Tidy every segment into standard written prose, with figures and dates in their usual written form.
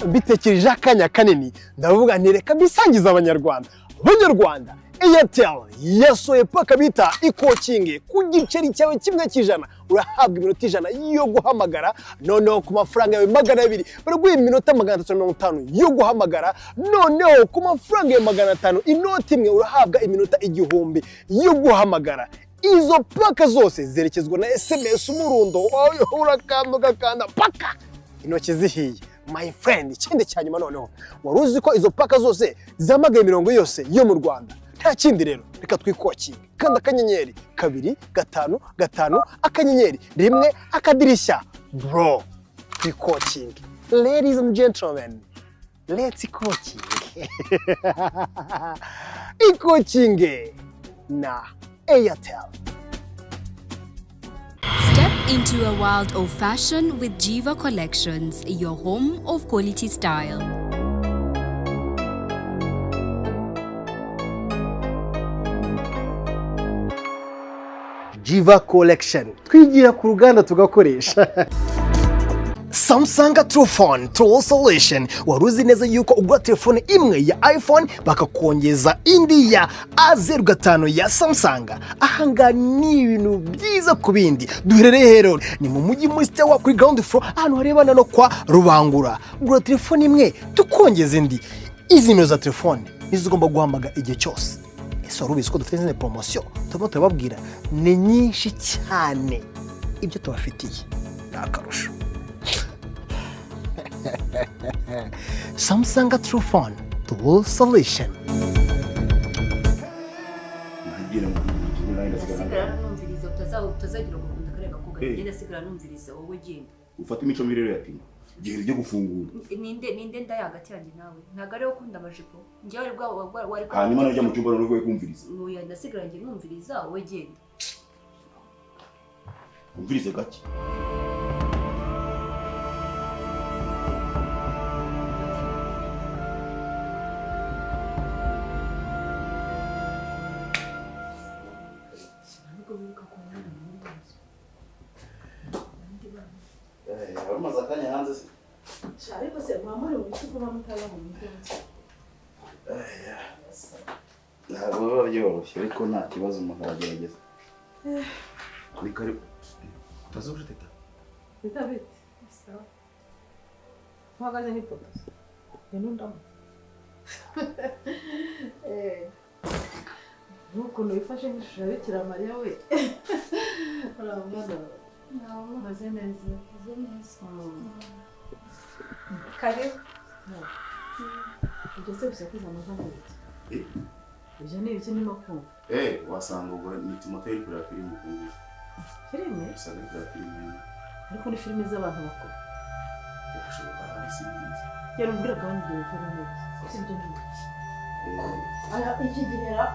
mbitekereje akanya kanini ndavuga nti reka bisangiza abanyarwanda. Airtel yasohoye paka bita ikokinge ku giceri cyawe kimwe cy'ijana urahabwa iminota 100 yo guhamagara noneho ku mafaranga yawe 200 baraguha iminota 350 yo guhamagara noneho ku mafaranga yawe 500 inoti imwe urahabwa iminota 1000 yo guhamagara. Izo paka zose zerekezwa na SMS umurundo urakanda paka intoki zihiye. My friend, ikindi cyanyuma noneho waruzi ko izo paka zose zamagaye imirongo yose yo mu Rwanda. Nta kindi rero reka twikokinge kandi akanyenyeri 255 akanyenyeri 1 akadirishya bro twikokinge. Ladies and gentlemen, let's coaching. Ikokinge na Airtel. Step into a world of fashion with Jiva Collections, your home of quality style. Jiva Collection. Twigira ku ruganda tugakoresha. Samsung True Phone True Solution. Waruzi neza yuko ugura telefone imwe ya iPhone bakakongeza indi ya A05 ya Samsung. Ahanga ni ibintu byiza kubindi. Duherereye rero ni mu mujyi muri Stawa kuri ground floor ahantu harebana no kwa Rubangura. Ugura telefone imwe tukongeza indi. Izi nimero za telefone nizigomba guhamagara igihe cyose. Ese warubizi ko dufite izindi promotion turimo turababwira ni nyinshi cyane. Ibyo tubafitiye nakarusho. Samsung True Phone True Solution. Ufata imico mirero yatinye gihe ryo gufungura ninde ndaye hagati yanjye nawe ntago ari ukunda amajipo njye wari wari hanyuma najya mu cyumba n'urwo kumviriza uya ndasigara ngiye numviriza wowe genda umvirize gake Aramaza kanya hanze se. Ariko se mwamuri ubisuko bamutaba mu mutwe. Ntabwo byoroshye ariko nta kibazo umuntu aragerageza. Ni kare utazuje teta. Teta bite? Sawa. Mwagaze ni poto. Yenunda. Nuko nifashe nkishusho ya Bikira Mariya we. Urabona. No, maze neza. Karibu. Ugeze gusakuza amazina. Ije ni ibiki nimo kumva. Wasanga ubwo ni Timothée kuri filime kumva. Filime? Usanga kuri filime. Ariko ni filime z'abantu bakuru. Yashoboka ari sinzi. Yari ubwira kandi ibyo filime. Sibyo ni. Aya iki gihera.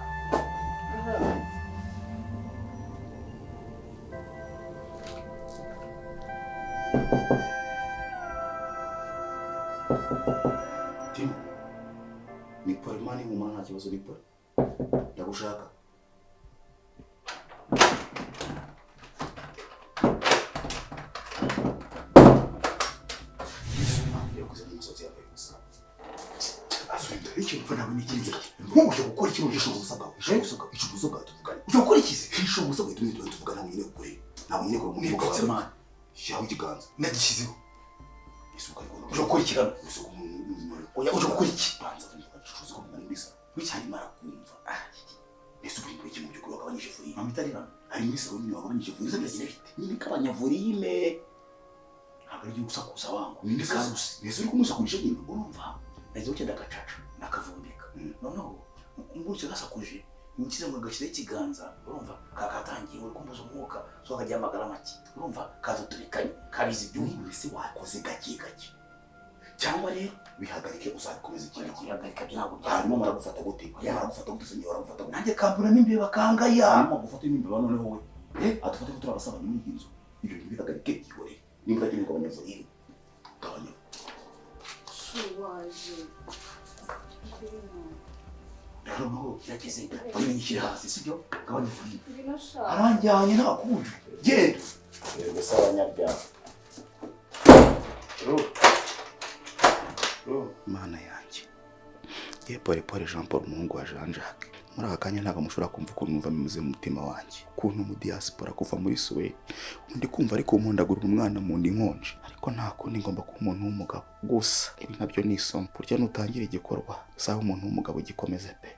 Tim, ni kwa imani umwana nta kibazo nipo. Ndagushaka. Iki mfana winikinze. Nk'uje gukora ikintu gishoboza bwawe. Ishoboza bwawe tuvugana. Uje gukora ikize? Ishoboza bwawe tuvugana nyine kure. Ntabwo nyine kure mu bwawe man. Shaho ikiganza. Nagishizeho. Isuka ariko uje gukora ikirano. Oya uje gukora iki? Banza ishoboza ko mwana mbisa. Wicyari mara kumva. Ese uri iki mu byukuri wagabanyije volume. Amitari na. Ari muri salon ni wagabanyije volume. Nyine kabanya volume. Ntabwo ari gusakuza wangu. Ninde karusi. Nese uri kumusakurisha nyine urumva. Nazo cyenda gacaca nakavumbika. Noneho umbuce gasakuje. Nkize ngo gashyire ikiganza urumva kakatangiye uri kumbuza umwuka so kajya amagara make urumva kazoturikanye kabizi by'uyu wese wakoze gake cyangwa rero bihagarike uzakomeza ikintu kihagarika byago hanyuma maragufata gute maragufata gute senyora maragufata nanjye kampura n'imbe bakangaya hanyuma gufata imbe none wowe atufate kutura abasaba muri inzu ibyo bihagarike ihore nimba cyane ko abanyavuriro tabanya Suwaje rero ngo yageze banyishyira hasi sibyo gabanya volume binashaka aranjyanye nakuje genda rero abanyabyaha Mana yanjye. Ye Pole Jean Paul umuhungu wa Jean Jacques. Muri aka kanya ntabwo mushobora kumva ukuntu numva bimuze mu mutima wanjye. Ukuntu mu diaspora kuva muri Suwede. Ndi kumva ariko umpondagura umwana mu ndi nkonje. Ariko nta kundi ngomba kuba umuntu w'umugabo. Gusa ibi nabyo ni isomo. Burya nutangira igikorwa saho umuntu w'umugabo gikomeze pe.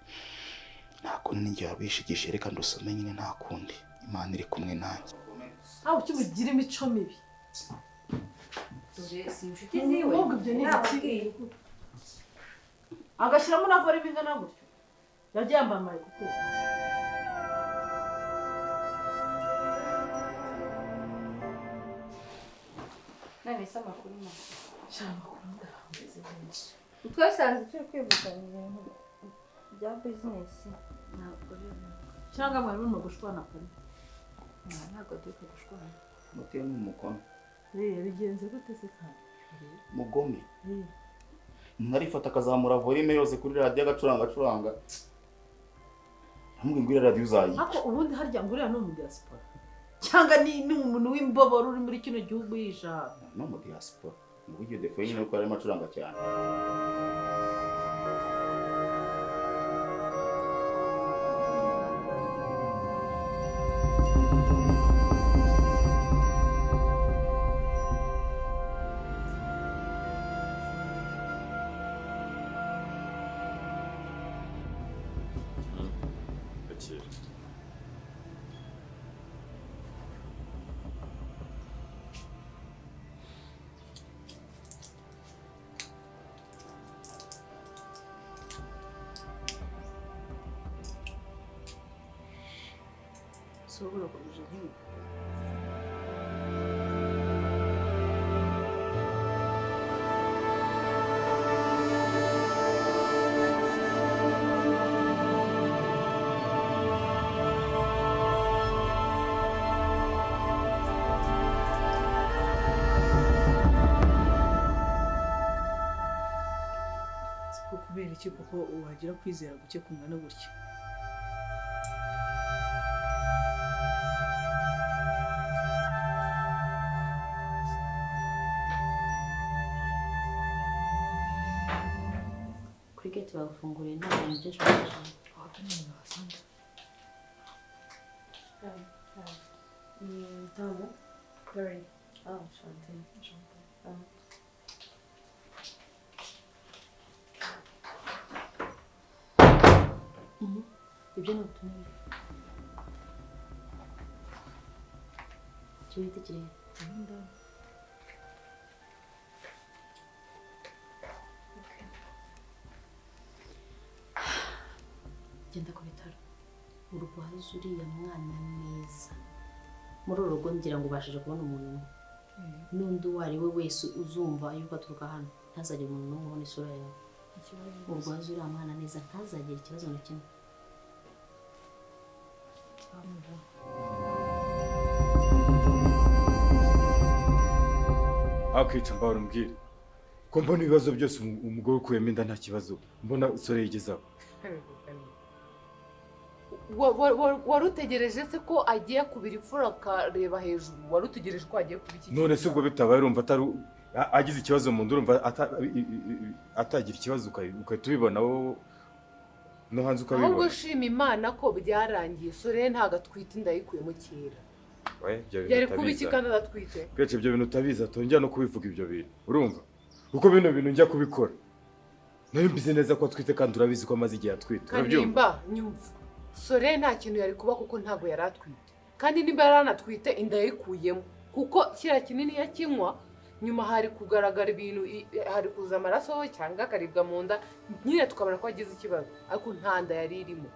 Nta kundi njye wabishigishe reka ndusome nyine nta kundi. Imana iri kumwe nanjye. Aho kibugira imico mibi. Dore si inshuti ziwe. Ubwo ibyo ni iki? Agashyiramo na vore bingana gutyo. Yagiye yambamaye kuko. Nane sama kuri ma. Cyangwa kurunda hameze neza. Twasanze turi kwivugana ibintu bya business. Ntabwo rero. Cyangwa mwari mu gushwana kare. Ntabwo turi gushwana. Muteye mu mukono. Bigenze gute se kandi? Mugome. Narifata akazamura volume yose kuri radio agacuranga. Hamwe ngwira radio uzayi. Ako ubundi harya ngurira no mu diaspora. Cyangwa ni umuntu w'imboboro uri muri kino gihugu yisha. No mu diaspora. Mu buryo defo nyine ko ari macuranga cyane. Sobora kuruje nk'ibi. Kubera iki kuko wagira kwizera guke kungana gutya. Cricket bafunguriye nta bintu byinshi byinshi. Tamu? Very. Oh, champagne. Ibyo ni ubutumire. Icyo bita ikirere. Genda ku bitaro. Urwaza uriya mwana neza. Muri uru rugo ngira ngo ubashije kubona umuntu n'undi uwo ari we wese uzumva yuko aturuka hano ntazagire umuntu n'umwe ubona isura yawe. Urwaza uriya mwana neza ntazagire ikibazo na kimwe. Akwica mbahora umbwire ko mbona ibibazo byose umugore ukuyemo inda nta kibazo mbona sore yigezaho. Warutegereje se ko agiye kubira ifura akareba hejuru? Warutegereje ko agiye kubiki? None se ubwo bitabaye urumva atari agize ikibazo mu nda urumva atagira ikibazo ukahita ubibona wowe no hanze ukabibona. Ahubwo shima Imana ko byarangiye. Sore ntago atwite inda yikuyemo kera. Yari kubiki kandi adatwite? Kwece ibyo bintu utabiza tongera no kubivuga ibyo bintu urumva uko bino bintu njya kubikora nari mbize neza ko atwite kandi urabizi ko amaze igihe atwite. Kanimba nyumva Sore nta kintu yari kuba kuko ntago yari atwite kandi nimba yaranatwite inda yayikuyemo kuko kira kinini yakinywa nyuma hari kugaragara ibintu hari kuza amaraso cyangwa akaribwa mu nda nyine tukabona ko agize ikibazo ariko nta nda yari irimo.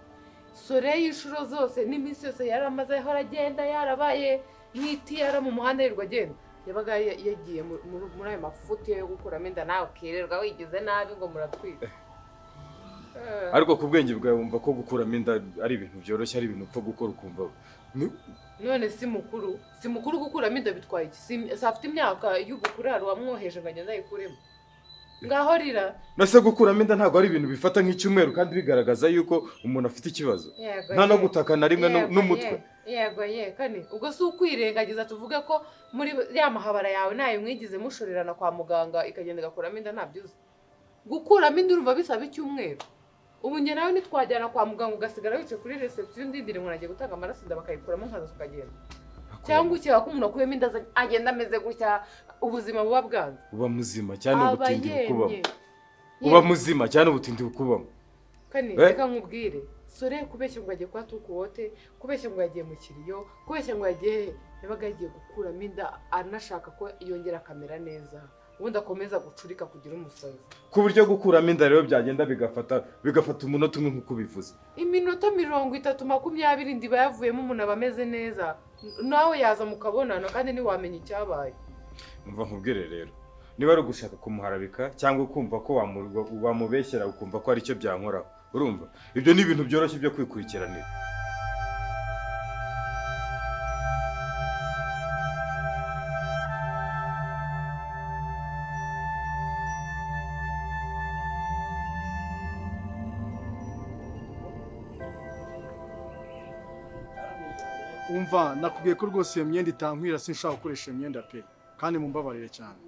Sore y'inshuro zose n'iminsi yose yari amaze aho aragenda yarabaye nk'itiyara mu muhanda yirirwa agenda yabaga yagiye muri ayo mafuti yo gukuramo inda nawe ukererwa wigize nabi ngo muratwite. Ariko ku bwenge bwawe wumva ko gukuramo inda ari ibintu byoroshye ari ibintu upfa gukora ukumva none si mukuru gukuramo inda bitwaye iki? Afite imyaka y'ubukuru hari uwamwoheje ngo agende ayikuremo ngaho rira. Nase gukuramo inda ntabwo ari ibintu bifata nk'icyumweru kandi bigaragaza yuko umuntu afite ikibazo nta no gutaka na rimwe n'umutwe. Yego kane ubwo si ukwirengagiza tuvuge ko muri ya mahabara yawe nayo mwigize mushorerana kwa muganga ikagenda igakuramo inda ntabyuze. gukuramo inda urumva bisaba icyumweru. Ubu njye nawe nitwajyana kwa muganga ugasigara wicaye kuri reception ndindire ngo nagiye gutanga amaraso inda bakayikuramo nkaza tukagenda. Cyangwa ukeka ko umuntu akuyemo inda agenda ameze gutya ubuzima buba bwanze. Uba muzima cyane ubutindi bukubamo. Uba muzima cyane ubutindi bukubamo. Kani reka nkubwire. Sore kubeshya ngo agiye kwa tukuwote, kubeshya ngo yagiye mu kiriyo, kubeshya ngo yagiye yabaga yagiye gukuramo inda anashaka ko yongera kamera neza. Ubundi akomeza gucurika kugira umusazi. Ku buryo gukuramo inda rero byagenda bigafata umunota umwe nkuko bivuze. Iminota 30-20 ndiba yavuyemo umuntu abameze neza. Nawe yaza mukabonana kandi ntiwamenya icyabaye. Umva nkubwire rero. Niba ari ugushaka kumuharabika cyangwa ukumva ko wamubeshyera ukumva ko ari cyo byankoraho. Urumva? Ibyo ni ibintu byoroshye byo kwikurikiranira. Umva nakubwiye ko rwose iyo myenda itankwira sinshaka gukoresha imyenda pe kandi mumbabarire cyane.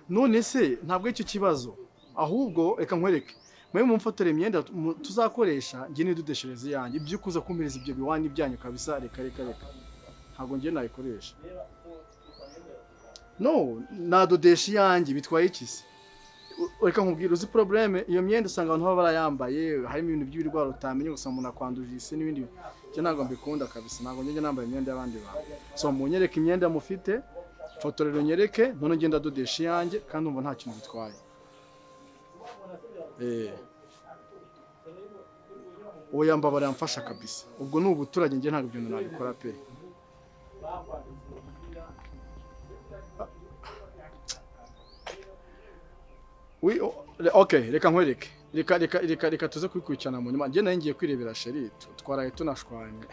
None se ntabwo icyo kibazo ahubwo reka nkwereke mwe mumfatire imyenda tuzakoresha ngiye nidudeshereze yanjye ibyo kuza kumpereza ibyo biwani byanyu kabisa reka ntabwo ngiye nayikoresha. No nadodesha yanjye bitwaye iki se? Reka nkubwire uzi probleme iyo myenda usanga abantu baba barayambaye harimo ibintu by'ibirwara utamenye gusa umuntu akwandujise n'ibindi cyo ntabwo mbikunda kabisa ntabwo njye nambaye imyenda y'abandi bantu. So munyereke imyenda mufite foto rero nyereke none ngenda dodesha yanjye kandi umva nta kintu bitwaye. Oya mbabara yamfasha kabisa ubwo ni ubuturage njye ntabwo ibyo nabikora pe. Okay reka nkwereke reka tuze kwikurikirana mu nyuma njye nayo ngiye kwirebera sheri twaraye tunashwanye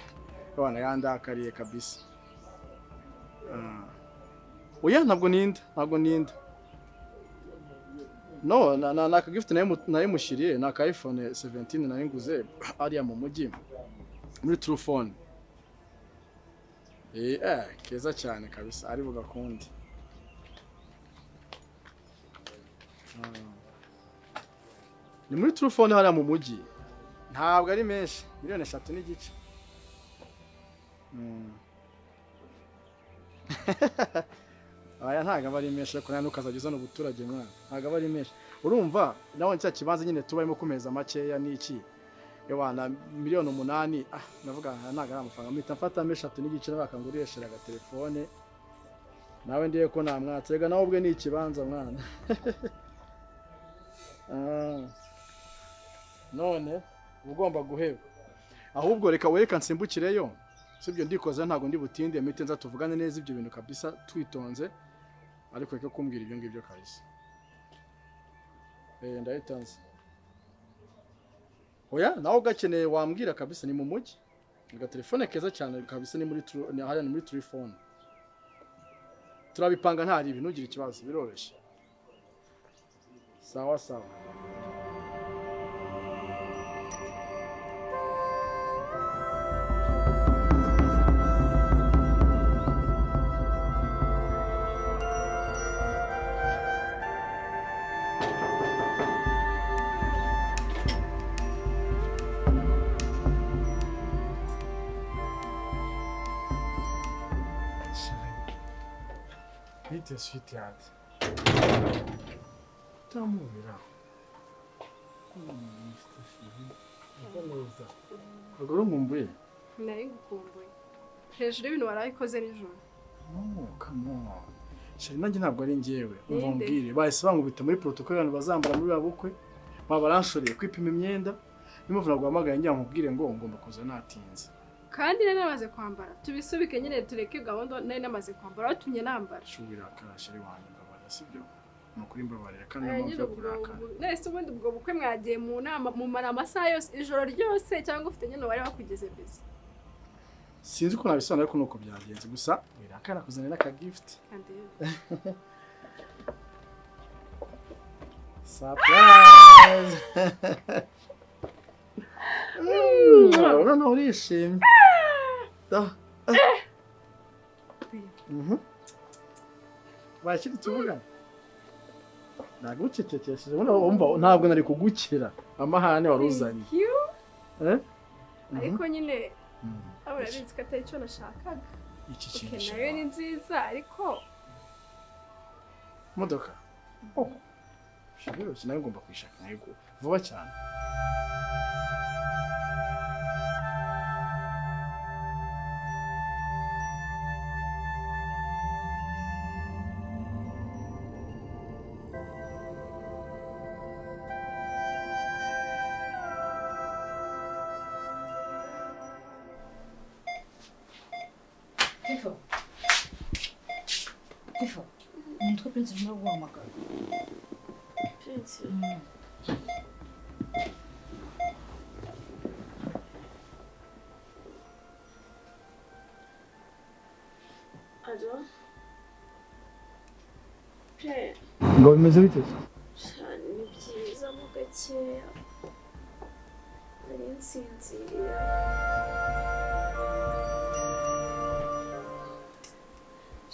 abana yandakariye kabisa. Oya ntabwo ninda no na ka gift nayo mushiriye na ka iPhone 17 nayo nguze ariya mu mujyi muri True Phone. Keza cyane kabisa ari bugakundi. Ni muri True Phone hariya mu mujyi ntabwo ari menshi miliyoni 3 n'igice. Aya ntabwo ari menshi ariko nani ukazageza no buturage mwana ntabwo ari menshi. Urumva nawe cya kibanza nyine tubayemo kumeza makeya n'iki ewana miliyoni 8 navuga ntabwo ari amafaranga mpita mfata 3 n'igice bakangurishira aga telefone nawe ndiye ko namwatsega nawe ubwe ni ikibanza mwana. None ugomba guheba ahubwo reka wereka nsimbukireyo sibyo ndikoza ntago ndi butinde mite nza tuvugane neza ibyo bintu kabisa twitonze ariko reka kumbwira ibyo ngibyo kabisa. Ndayitanze. Oya nawe gakeneye wambwira kabisa ni mu mujyi nga telefone keza cyane kabisa ni muri True Phone. Turabipanga ntari ibintu ugira ikibazo biroroshye. Sawa. Bite sweetheart. Tamubira. Agora mumbuye. Nari gukumbuye. Hejuru y'ibintu warayikoze nijoro. No, come on. Sheri nanjye ntabwo ari ngewe. Umubwire. Bahise bangubita muri protocol y'abantu bazambara muri babukwe. Babaranshoreye kwipima imyenda. Niyo mpamvu naguhamagaye njya nkubwire ngo ngomba kuza natinze. Kandi nari namaze kwambara. Tubisubike nyine tureke gahunda nari namaze kwambara watumye nambara. Shubira akasheri wanjye mbabara sibyo. Nukuri mbabarira kandi mpamvu kurakara. Nese ubundi ubwo bukwe mwagiye mu nama mu mara amasaha yose ijoro ryose cyangwa ufite nyine wari wakugeze beze. Sinzi ko nabisobanura ariko nuko byagenze gusa birakara kuzanira ka gift. Surprise. No urishimye. Da. Bakiri tuvuga. nagucecekesheje wumva ntabwo nari kugukira amahane waruzanye ariko nyine abura bizi ko atari cyo nashakaga iki kintu nayo ni nziza ariko imodoka shingiro nayo ngomba kwishaka nayo vuba cyane Tifo, umutwe Prince arimo guhamagara. Prince. Alo. Prince. ngo bimeze bite Cyane ni byiza mu gakeya. Nari nsinziriye.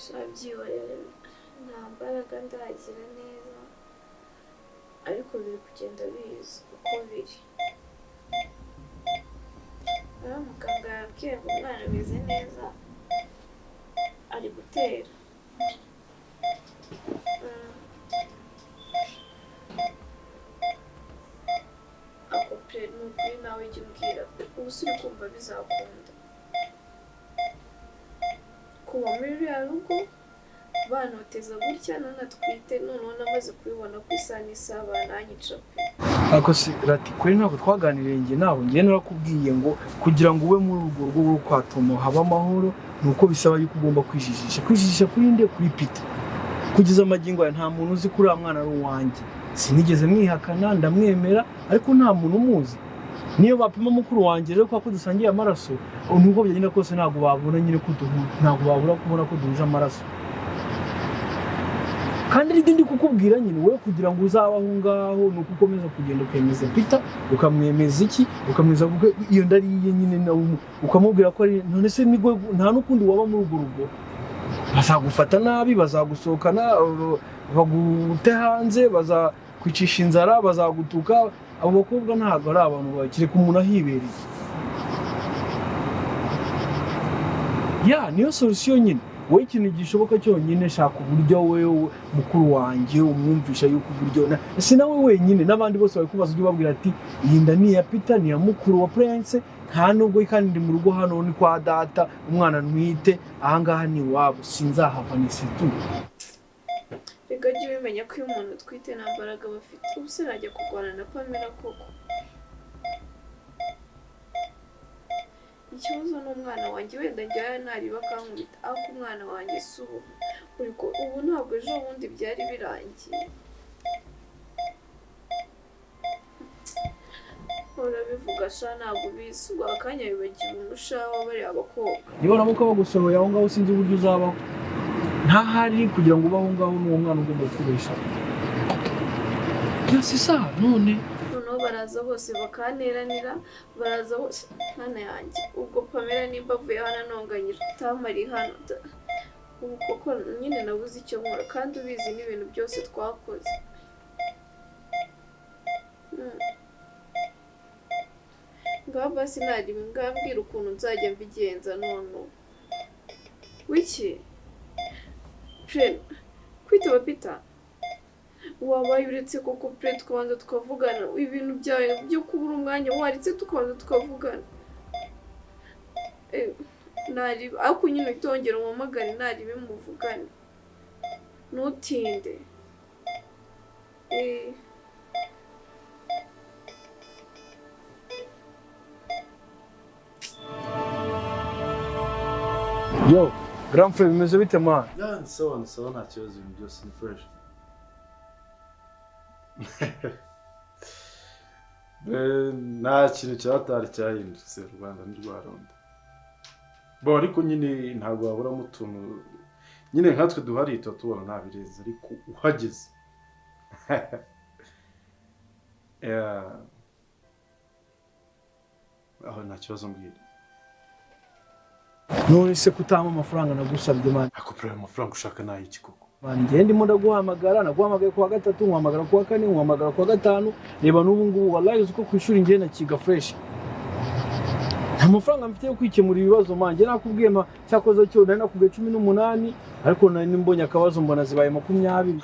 Shabyihorere nta mbaraga ndagira neza ariko biri kugenda biza uko biri. Muganga yabwiye ngo umwana ameze neza ari gutera. Ako pe ni ukuri nawe jya umbwira ubu si uri kumva bizakunda kuba muri ruriya rugo banoteza gutya none atwite noneho namaze kubibona ku isaha n'isaha bananyica pe. Ako si rati kuri ntabwo twaganiriye njye nawe njye narakubwiye ngo kugira ngo ube muri urwo rugo rwo kwatomo haba amahoro nuko bisaba yuko ugomba kwijijisha kuri nde kuri Peter kugeza amagingo ya nta muntu uzi kuri mwana ari uwanjye sinigeze mwihakana ndamwemera ariko nta muntu umuzi niyo bapima mukuru wanjye rero kwa ko dusangiye amaraso nubwo byagenda kose ntabwo babura nyine ko ntabwo babura kubona ko duhuje amaraso kandi rindi ndi kukubwira nyine wowe kugira ngo uzabaho ngaho nuko ukomeza kugenda ukemeza Peter ukamwemeza iki ukamweza iyo ndariye nyine na ukamubwira ko ari none se nigo nta nukundi waba muri urwo rugo bazagufata nabi bazagusohokana bagute hanze bazakwicisha inzara bazagutuka abo bakobwa ntabwo ari abantu bakire ku muntu ahibereye niyo solution nyine wowe ikintu gishoboka cyonyine shaka uburyo wewe mukuru wanjye umwumvisha yuko uburyo si nawe wenyine n'abandi bose bari kubaza ujye babwira ati iyi nda ni iya Peter ni ya mukuru wa Prince nta nubwo kandi ndi mu rugo hano ni kwa data umwana ntwite ahangaha ni iwabo sinzahava ni situ reka jya ubimenya ko iyo umuntu utwite nta mbaraga bafite ubu se najya kurwana na Pamela koko. Ikibazo n'umwana wanjye wenda njyayo nariba akankubita ariko umwana wanjye si ubu ntabwo ejo bundi byari birangiye. Urabivuga sha ntabwo ubizi ubwo akanya bibagira umushaho bariya abakobwa niba namuka bagusohoye aho ngaho sinzi uburyo uzabaho ntahari kugira ngo ubaho ngaho n'uwo mwana ugomba kubesha si sawa none baraza bose bakaneranira baraza bose hana yanjye ubwo Pamela nimba avuye hano anonganyira utamari hano ubu koko nyine nabuze icyo nkora kandi ubizi n'ibintu byose twakoze. ngaho basi nari ngambwira ukuntu nzajya mbigenza none wiki kwitaba Peter wabaye uretse koko pe tukabanza tukavugana ibintu byawe byo kubura umwanya waretse tukabanza tukavugana nari ariko nyine utongera umumagane nari bimuvugane ntutinde yo grand frère bimeze bite man ni sawa nta kibazo ibintu byose ni fresh nta kintu cyatari cyahindutse u Rwanda ntirwaronda ariko nyine ntabwo waburamo utuntu nyine nkatwe duhari tuba tubona nta birezi ariko uhageze aho nta kibazo mbwira none se kutama amafaranga nagusabye man akupira amafaranga ushaka nayo iki koko Njye ndimo ndaguhamagara naguhamagaye kuwa gatatu nkuhamagara kuwa kane nkuhamagara kuwa gatanu reba n'ubu ngubu wallahi uzi ko kwishura ingene nakiga fresh nta mafaranga mfite yo kwikemura ibibazo manje nakubwiye cyakoze cyo nari nakubwiye 18 ariko nari mbonye akabazo mbona zibaye 20.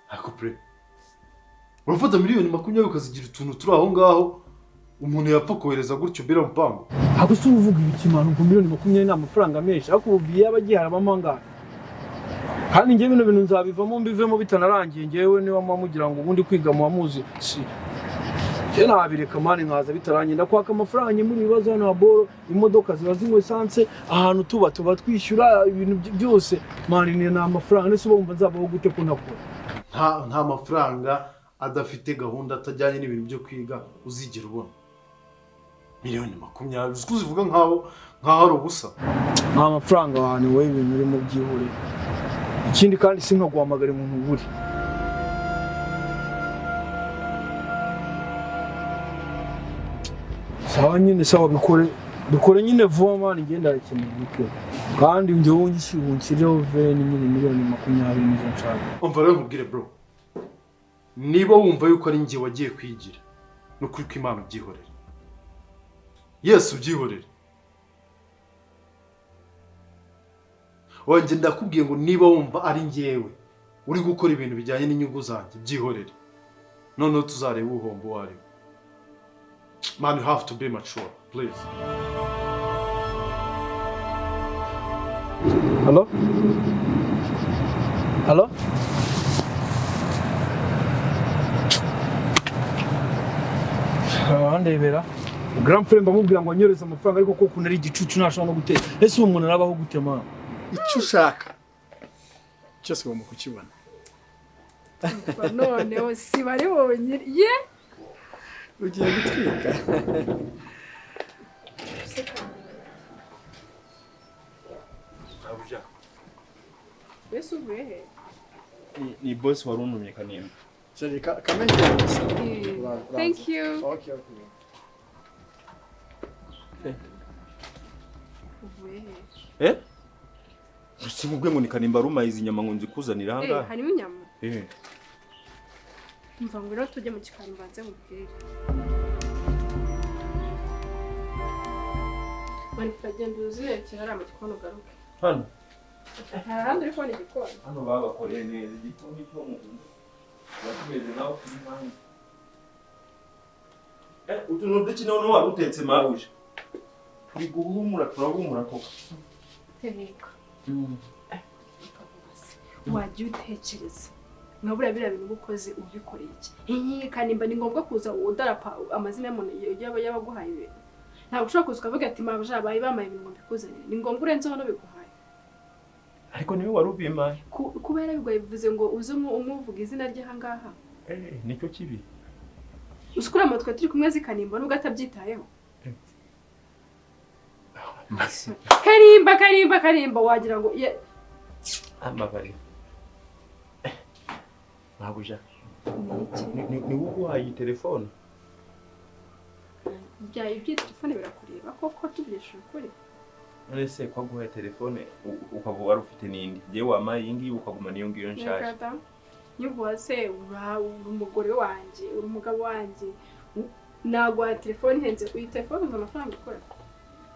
Ako pre urafata miliyoni 20 ukazigira utuntu turi aho ngaho umuntu yapfa kohereza gutyo bira mpango. Ako si uvuga ibiki manu ngo miliyoni 20 ni amafaranga menshi ariko ubiye abagihara bamanga kandi ngiye bino bintu nzabivamo mbivemo bitanarangiye ngewe niba mugira ngo ubundi kwiga mu amuzi si je nabireka mani nkaza bitarangiye ndakwaka amafaranga muri bibazo na boro imodoka ziba zingwe sanse ahantu tuba twishyura ibintu byose mani ni amafaranga nese bumva nzabaho gute ko nakora nta mafaranga adafite gahunda atajyanye n'ibintu byo kwiga uzigera ubona miliyoni 20 uzivuga nkaho ari ubusa nta mafaranga wani we ibintu urimo byihurira ikindi kandi sinkaguhamagara umuntu buri sawa nyine sawa bikore nyine vuba mani ngenda arakeneye bike kandi njye wungishireho veni nyine miliyoni 20 nizo nshaka umva rero mubwire bro niba wumva yuko ari njye wagiye kwigira no kuri kw'Imana byihorera Yesu byihorera wanjye ndakubwiye ngo niba wumva ari njyewe uri gukora ibintu bijyanye n'inyungu zanjye byihorere noneho tuzareba uhombo wari man you have to be mature please. Hello? Andebera grand frère bamubwira ngo anyoreze amafaranga ariko ko kunari igicucu nashobora no gutera ese uwo muntu arabaho gutema icyo ushaka cyose ugomba kukibona none si bari bonyine ye ugiye gutwika abuja bese uvuye ni boss waruntumye kanimba Sorry, come in. Thank you. Okay. Simubwe ngo ni kanimba rumayiza inyama ngo nzikuzanira hanga. Harimo inyama? Mva ngo rero tujye mu kikani banze mubwire. Mani kagenda uzirekera ari amatikono garuke. Hano. Ahandi uri kubona igikoni. Hano babakoreye neza igikoni cyo mu nzu. Batumeze nawe kuri mani. Utuntu duki none warutetse mawuje. Turi guhumura turahumura koko. Tebeka. Wajya utekereza. Nkabura bira bintu ubukoze ubikoreye iki? Iyi kanimba ni ngombwa kuza udarapa amazina y'umuntu yabaguhaye ibintu. Ntabwo ushobora kuza ukavuga ati mabuja bayi bamaye ibintu ngo mbikuzanire. Ni ngombwa urenze hano biguhaye. Ariko niwe warubimaye. Kubera bigoye bivuze ngo uze umuvuga izina rye hangaha. Nicyo kibi. Uskura amatwe turi kumwe zikanimba nubwo atabyitayeho. Karimba wagira ngo amabari. Mabuja. Ni uguhaye telefone. Bya ibyo telefone birakureba koko tubyisha ukuri. None se kwa guhaye telefone ukaba wari ufite nindi. Je wamaye ingi ukaguma niyo ngiyo nshasha. Nyubuze umugore wanje, uri umugabo wanje. Nagwa telefone henze uyi telefone ngo amafaranga ukora.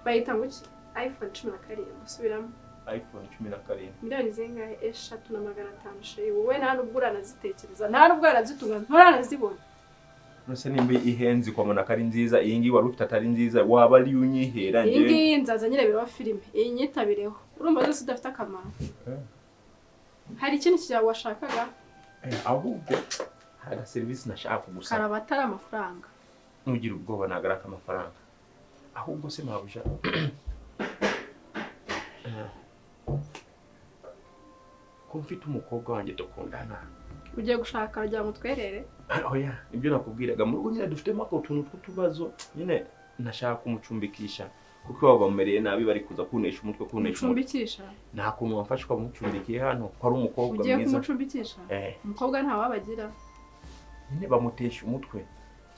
Bayita ngo iPhone 17 usubiramo. iPhone 17. Miliyoni zingahe 3,500 she wowe nta nubwo nazitekereza nta nubwo arazitunga ntoranazibona. Nose nimba ihenzi kwa mona kari nziza iyi ngi wari ufite atari nziza waba ari unyihera nje. Iyi nzaza nyine biro filime iyi nyitabireho urumva zose udafite akamaro. Hari ikintu cyawe washakaga? Ahubwo hari service nashaka gusa. Karabatara amafaranga. Nugira ubwoba nagaraka amafaranga. Ahubwo se mabuja. Kumfite umukobwa wanjye dukundana. Ugiye gushaka rya mutwerere? Oya, ibyo nakubwiraga mu rugo nyine dufitemo utuntu tw'utubazo nyine nashaka kumucumbikisha kuko babamereye nabi bari kuza kunesha umutwe Mucumbikisha? Nta kuntu wamfashwa mucumbikiye hano ko ari umukobwa mwiza. Ugiye kumucumbikisha? Umukobwa nta wabagira. Nyine bamutesha umutwe.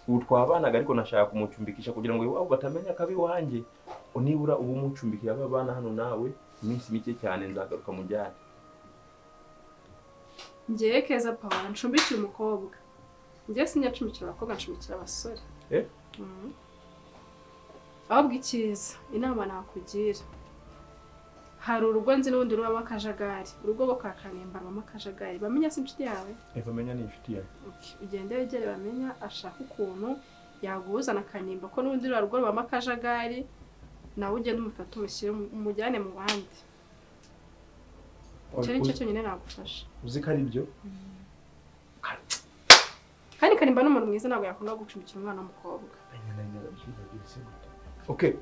Ubu twabanaga ariko nashaka kumucumbikisha kugira ngo iwabo batamenya akabi wanjye. Unibura ubu mucumbikiye abana hano nawe iminsi mike cyane nzagaruka mu jyane. ngiye keza papa ncumbikiye umukobwa ngiye sinyacumbikira abakobwa ncumbikira abasore ahubwo icyiza inama nakugira hari urugo nzi n'ubundi rubamo akajagari urugo rwo kwa Kanimba rubamo akajagari bamenya si inshuti yawe bamenya ni inshuti yawe ugende wegere bamenya ashaka ukuntu yaguhuza na Kanimba ko n'ubundi rugo rubamo akajagari nawe ugende umufate umushyire umujyane mu bandi icyo nicyo cyonyine nagufasha uzi ko ari byo kandi Kanimba n'umuntu mwiza ntabwo yakunda gucumbikira umwana w'umukobwa okay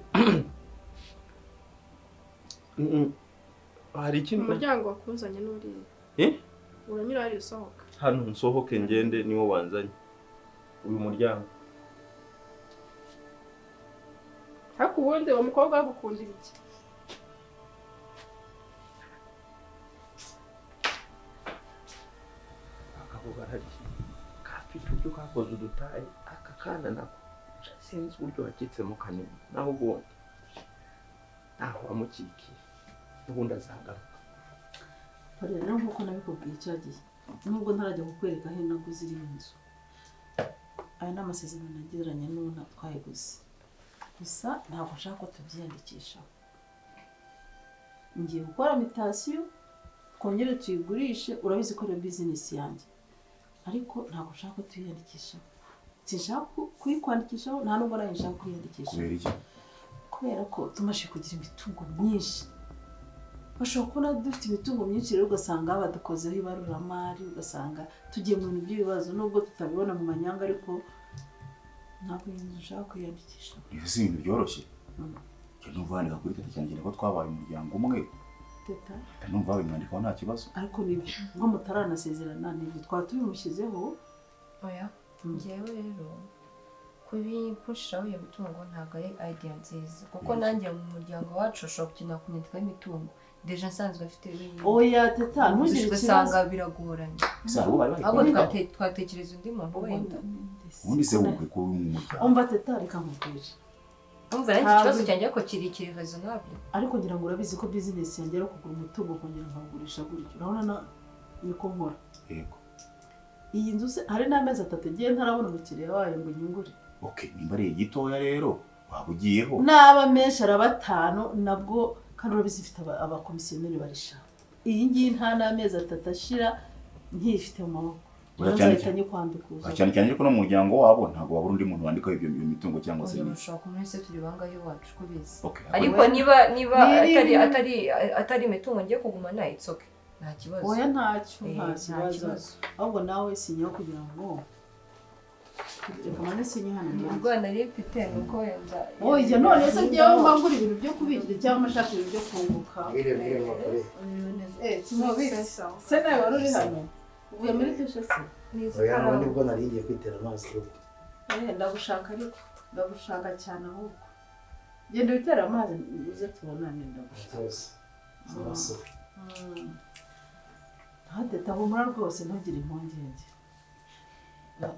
hari ikintu umuryango wakuzanye n'uriya uranyura hari usohoka hano nsohoke ngende niwo wanzanye uyu muryango ariko ubundi uwo mukobwa agukundira iki akavuga ati kafite uburyo kakoze udutaye aka kana nako sinzi uburyo wakitsemo Kanimba naho ubundi naho wamukikiye ubundi azagaruka rero nk'uko nabikubwiye cyagiye nubwo ntarajya kukwereka aho naguze iri nzu aya ni amasezerano nagiranye n'uwo twayiguze gusa ntabwo nshaka ko tubyiyandikisha ngiye gukora mitasiyo twongere tuyigurishe urabizi ko ari bizinesi yanjye ariko ntabwo nshaka ko tuyiyandikisha sinshaka kuyikwandikishaho nta nubwo nayo nshaka kuyiyandikisha kubera iki kubera ko tumaze kugira imitungo myinshi bashobora kubona dufite imitungo myinshi rero ugasanga badukozeho ibaruramari ugasanga tugiye mu bintu by'ibibazo nubwo tutabibona mu manyanga ariko ntabwo inzu ushaka kwiyandikisha ibi si ibintu byoroshye numva wandika kuri teta cyane ko twabaye umuryango umwe teta numva wabimwandikaho nta kibazo ariko nibyo nko mutaranasezerana nibyo twaba tubimushyizeho oya njyewe rero kubipushiraho iyo mitungo ntabwo ari idea nziza kuko nanjye mu muryango wacu ushobora gukenera kunyandikaho imitungo deja nsanzwe afite oya teta ntugire ikibazo usanga biragoranye ahubwo twatekereza undi muntu wenda ubundi se wumve ko uri mu muryango umva teta reka nkubwire umva rero ikibazo cyanjye ko kiri raisonnable ariko ngira ngo urabizi ko business yanjye ari kugura umutungo kongera nkagurisha gutyo urabona niko nkora yego iyi nzu hari n'amezi 3 giye ntarabona umukiriya wayo ngo nyungure okay nimba ari gitoya rero waba ugiyeho n'aba menshi arabatanu nabwo kandi urabizi ifite abakomisiyoneri barisha iyi ngiyi nta n'amezi 3 ashira nkifite mu maboko urazahitanye kwandikuza cyane cyane ko no mu muryango wabo ntabwo wabura undi muntu wandikaho ibyo mitungo cyangwa se ushobora kumwese turi bangahe wacu kubizi okay ariko niba atari imitungo ngiye kugumana it's okay nta kibazo oya ntacyo nta kibazo ahubwo nawe sinyaho kugira ngo reka mane sinye hano ubwo nari mfite nuko yenda oya none se njyewe mbangura ibintu byo kubikira cyangwa amashaka ibintu byo kunguka se nawe wari uri hano uvuye muri tushe se oya none ubwo nari ngiye kwitera amazi rugo ndagushaka ariko ndagushaka cyane ahubwo genda witera amazi uze tubonane ndagushaka Hateta humura rwose ntugire impungenge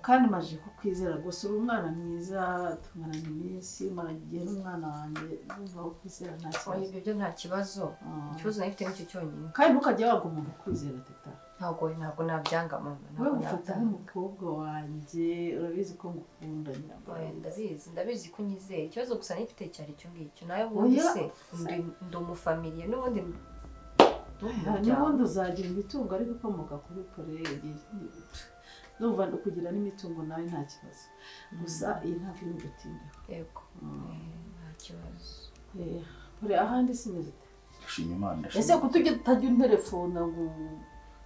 kandi maje kukwizera gusa uri umwana mwiza tumaranye iminsi maragiye n'umwana wanjye numva ko kwizera nta kibazo ibyo nta kibazo ikibazo nafite nicyo cyonyine kandi ntukajya wanga umuntu kwizera teta ntabwo nabyanga mama ntabwo nafata nk'umukobwa wanjye urabizi ko ngukunda ndabizi ko unyizeye ikibazo gusa nifite cyari cyo ngicyo nawe ubundi se ndi umufamiliye n'ubundi n'ubundi uzagira imitungo ariko ikomoka kuri poregi numva kugira n'imitungo nawe nta kibazo gusa iyi ntabwo iri gutindaho yego nta kibazo uri ahandi simeze ndashima Imana ese kutujya tutajya unterefona ngo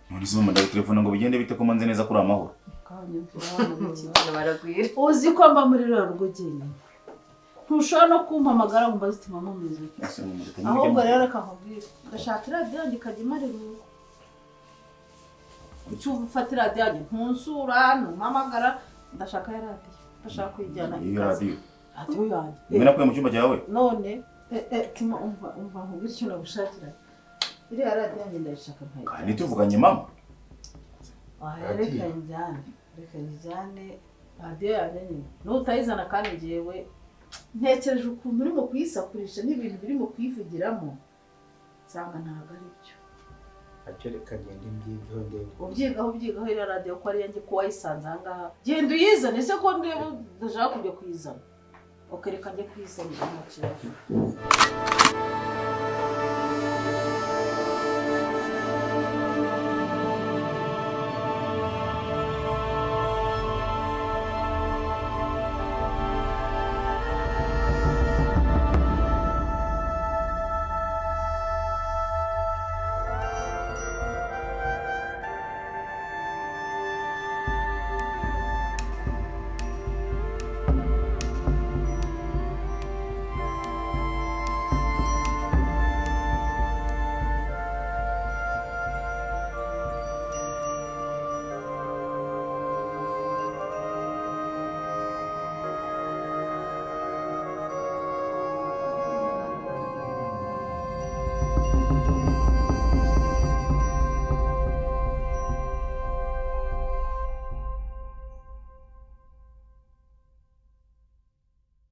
none se mama ndabitelefona ngo bigende bite ko manze neza kuri amahoro kanyumvira hano biki baragwira uzi ko mba muri rero rugo jyenyine ntushobora no kumpamagara ngo mbaze uti mama umeze ahubwo rero reka nkubwire ndashaka iradiyo yanjye ikajya imarira urugo icyo ufata iradiyo yanjye ntunsura ntumpamagara ndashaka ya radiyo ndashaka kuyijyana iyo radiyo yanjye imwe nakuye mu cyumba cyawe none tima umva nkubwire icyo nagushakira iriya radiyo yanjye ndayishaka nkayijyana kandi tuvuganye mama reka njyane radiyo yanjye nyine n'utayizana kandi njyewe ntekereje ukuntu urimo kuyisakurisha n'ibintu birimo kuyivugiramo nsanga ntabwo ari byo ntacyo reka genda imbyigaho ndebe ubyigaho iriya radiyo ko ari yanjye ko wayisanze aha ngaha genda uyizane ese ko ndeba ndashaka kujya kuyizana ukereka njye kuyizanira mu kibazo